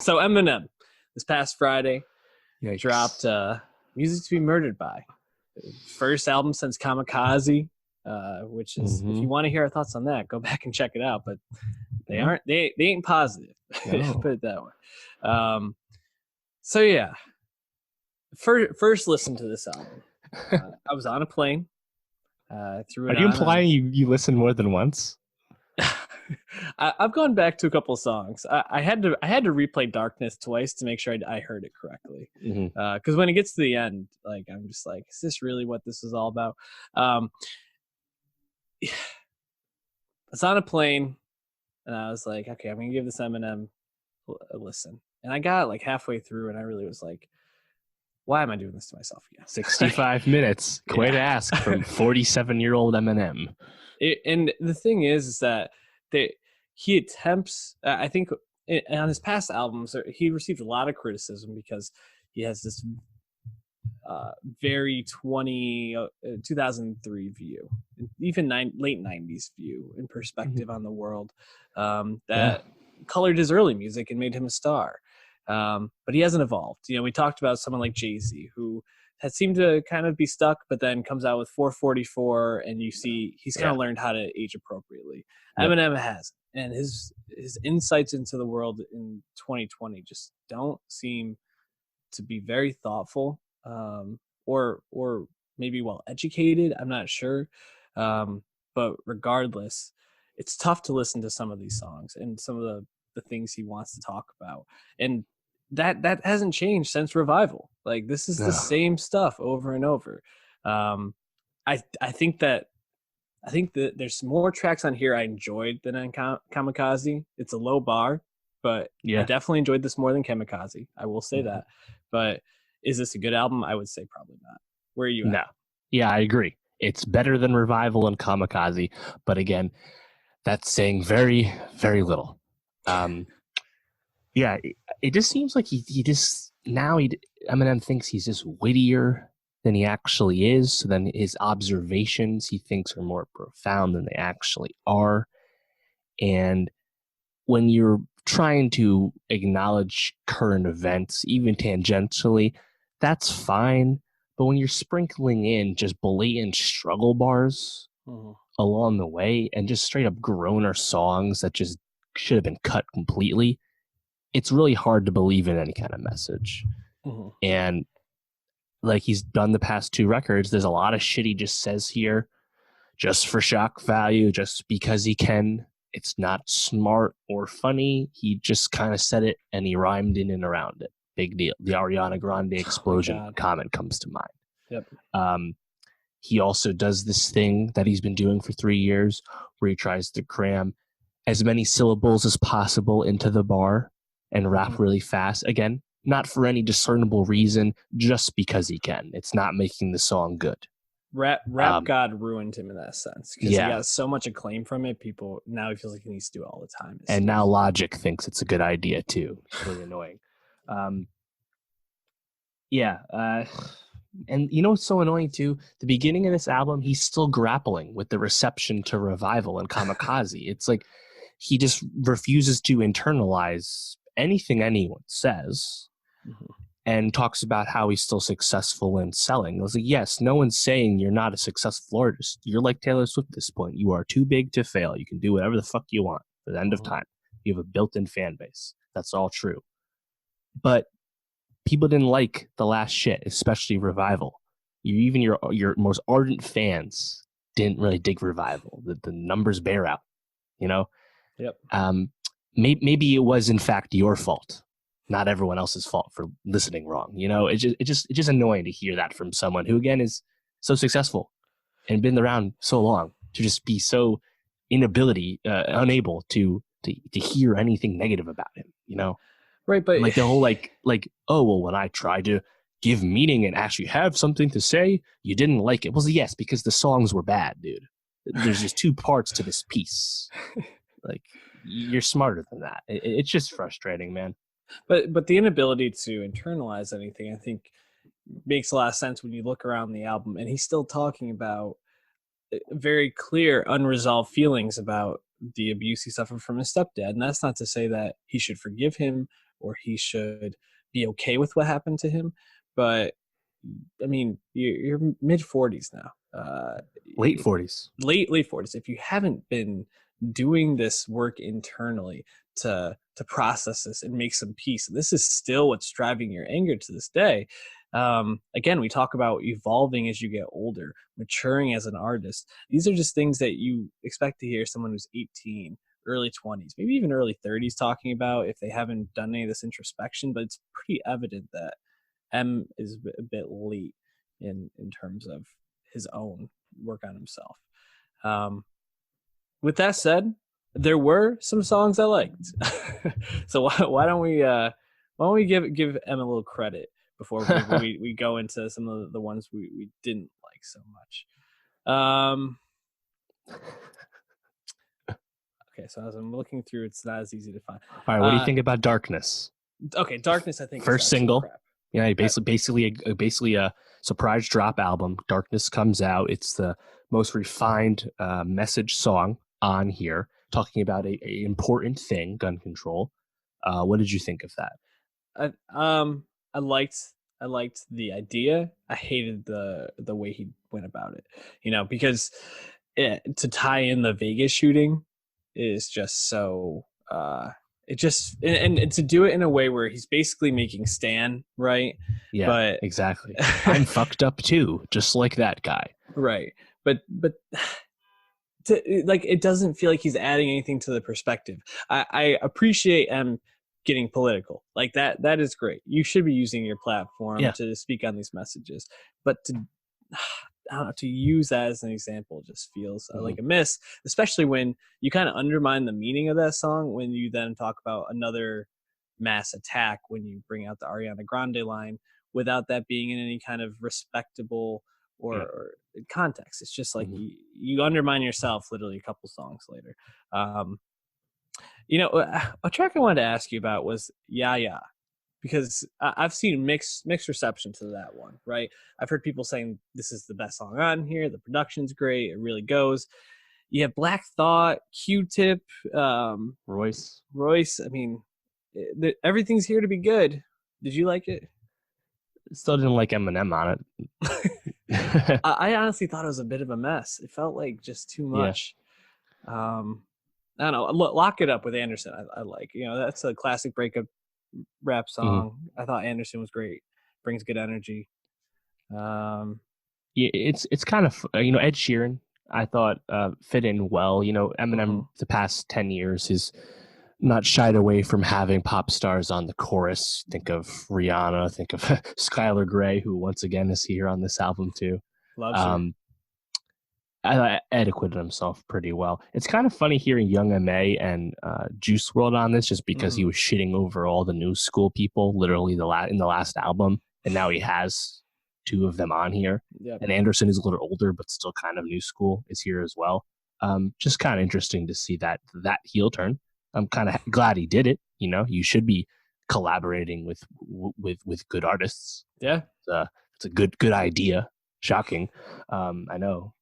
So Eminem, this past Friday, Yikes. dropped "Music to Be Murdered By," first album since Kamikaze. Which is, if you Mm-hmm. want to hear our thoughts on that, go back and check it out. But they No, aren't they ain't positive. no. Put it that way. Um, so yeah, first listen to this album. I was on a plane. Threw Are it you on. implying you listen more than once? I've gone back to a couple of songs. I had to replay Darkness twice to make sure I heard it correctly. Mm-hmm. Because when it gets to the end, like I'm just like, is this really what this is all about? Um, it's on a plane, and I was like, okay, I'm gonna give this Eminem a listen. And I got like halfway through, and I really was like, why am I doing this to myself again? Like, 65 minutes. Quite yeah. a ask from 47-year-old Eminem. And the thing is that they, he attempts. I think on his past albums, he received a lot of criticism because he has this uh, very 2003 view, even late 90s view and perspective on the world, Yeah. that colored his early music and made him a star. But he hasn't evolved. We talked about someone like Jay-Z, who has seemed to kind of be stuck, but then comes out with 444, and you see he's kind Yeah. of learned how to age appropriately. Yep. Eminem has, and his insights into the world in 2020 just don't seem to be very thoughtful, or maybe well educated. I'm not sure, but regardless, it's tough to listen to some of these songs and some of the things he wants to talk about, and that hasn't changed since Revival. Like, this is the No. same stuff over and over. Um, I think that there's more tracks on here I enjoyed than on Kamikaze. It's a low bar, but I Yeah. definitely enjoyed this more than Kamikaze. I will say Mhm. that. But is this a good album? I would say probably not. Where are you at? No. Yeah, I agree. It's better than Revival and Kamikaze, but again, that's saying very, very little. Um, yeah, it just seems like he just now Eminem thinks he's just wittier than he actually is. So then his observations he thinks are more profound than they actually are. And when you're trying to acknowledge current events, even tangentially, that's fine. But when you're sprinkling in just blatant struggle bars Mhm. along the way and just straight up groaner songs that just should have been cut completely, it's really hard to believe in any kind of message. Mhm. And like he's done the past two records, there's a lot of shit he just says here just for shock value, just because he can. It's not smart or funny. He just kind of said it and he rhymed in and around it. Big deal. The Ariana Grande Oh my explosion god. comment comes to mind. Yep. Um, he also does this thing that he's been doing for 3 years where he tries to cram as many syllables as possible into the bar and rap Mhm. really fast. Again, not for any discernible reason, just because he can. It's not making the song good. Rap Um, God ruined him in that sense because he yeah. got so much acclaim from it. People now, he feels like he needs to do it all the time. It's And now stupid. Logic thinks it's a good idea too. It's really annoying. Um, yeah. And you know what's so annoying too? The beginning of this album, he's still grappling with the reception to Revival and Kamikaze. It's like he just refuses to internalize anything anyone says Mhm. and talks about how he's still successful in selling. I was like, yes, no one's saying you're not a successful artist. You're like Taylor Swift at this point. You are too big to fail. You can do whatever the fuck you want for the end of Mhm. time. You have a built-in fan base. That's all true. But people didn't like the last shit, especially Revival. Even your most ardent fans didn't really dig Revival. The numbers bear out, you know. Yep. Um, maybe it was in fact your fault, not everyone else's fault for listening wrong. You know, it's just annoying to hear that from someone who again is so successful and been around so long to just be so unable to hear anything negative about him. You know, Right, but and like the whole like oh well, when I tried to give meaning and actually have something to say, you didn't like it. Well, yes, because the songs were bad, dude. There's just two parts to this piece. Like you're smarter than that. It's just frustrating, man. but the inability to internalize anything, I think, makes a lot of sense when you look around the album, and he's still talking about very clear unresolved feelings about the abuse he suffered from his stepdad. And that's not to say that he should forgive him or he should be okay with what happened to him. But I mean, you're mid 40s now. Late 40s. Late 40s. If you haven't been doing this work internally to process this and make some peace, this is still what's driving your anger to this day. Again, we talk about evolving as you get older, maturing as an artist. These are just things that you expect to hear someone who's 18, early 20s, maybe even early 30s talking about if they haven't done any of this introspection. But it's pretty evident that M is a bit late in terms of his own work on himself. With that said, there were some songs I liked. So why don't we give M a little credit before we go into some of the ones we didn't like so much. Okay, so as I'm looking through, it's not as easy to find. All right, what do you think about Darkness? Okay, Darkness, I think first single. crap. Yeah, basically a surprise drop album. Darkness comes out. It's the most refined message song on here, talking about a important thing, gun control. What did you think of that? I liked the idea. I hated the way he went about it. Because to tie in the Vegas shooting is just so it just and to do it in a way where he's basically making Stan, right? Yeah, but exactly. I'm fucked up too, just like that guy. Right. But it doesn't feel like he's adding anything to the perspective. I appreciate getting political. Like that is great. You should be using your platform to speak on these messages. But I don't know, to use that as an example just feels like a miss, especially when you kind of undermine the meaning of that song when you then talk about another mass attack when you bring out the Ariana Grande line without that being in any kind of respectable or context. It's just like you undermine yourself literally a couple songs later. A track I wanted to ask you about was Yeah Yeah, because I've seen mixed reception to that one, right? I've heard people saying this is the best song on here. The production's great. It really goes. You have Black Thought, Q-Tip, Royce. I mean, everything's here to be good. Did you like it? Still didn't like Eminem on it. I honestly thought it was a bit of a mess. It felt like just too much. Yeah. I don't know. Lock It Up with Anderson. I like. That's a classic breakup rap song. I thought Anderson was great. Brings good energy. Yeah, it's kind of Ed Sheeran I thought fit in well. Eminem the past 10 years has not shied away from having pop stars on the chorus. Think of Rihanna, think of Skylar Grey, who once again is here on this album too. Loves her. Ed acquitted himself pretty well. It's kind of funny hearing Young M.A. and Juice WRLD on this, just because he was shitting over all the new school people, literally in the last album, and now he has two of them on here. Yep. And Anderson is a little older, but still kind of new school, is here as well. Just kind of interesting to see that heel turn. I'm kind of glad he did it. You should be collaborating with good artists. Yeah, it's a good idea. Shocking, I know.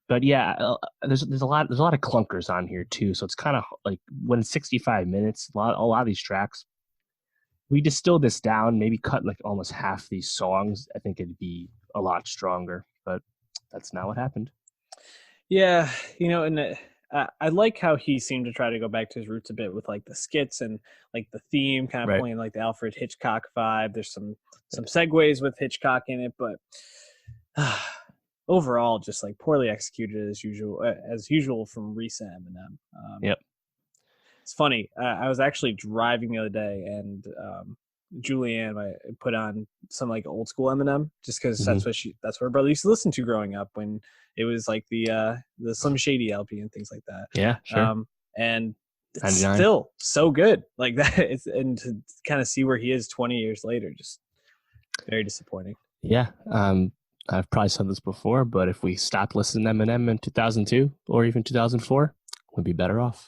But yeah, there's a lot of clunkers on here too. So it's kind of like when it's 65 minutes, a lot of these tracks, we distill this down, maybe cut like almost half these songs. I think it'd be a lot stronger, but that's not what happened. Yeah, and I like how he seemed to try to go back to his roots a bit with like the skits and like the theme kind of playing like the Alfred Hitchcock vibe. There's some segues with Hitchcock in it, but overall just like poorly executed as usual from recent Eminem. Yep. It's funny. I was actually driving the other day and Julianne I put on some like old school Eminem just because that's what her brother used to listen to growing up when it was like the Slim Shady LP and things like that. Yeah, sure. And it's still so good like that. And to kind of see where he is 20 years later, just very disappointing. Yeah. I've probably said this before, but if we stopped listening to Eminem in 2002 or even 2004, we'd be better off.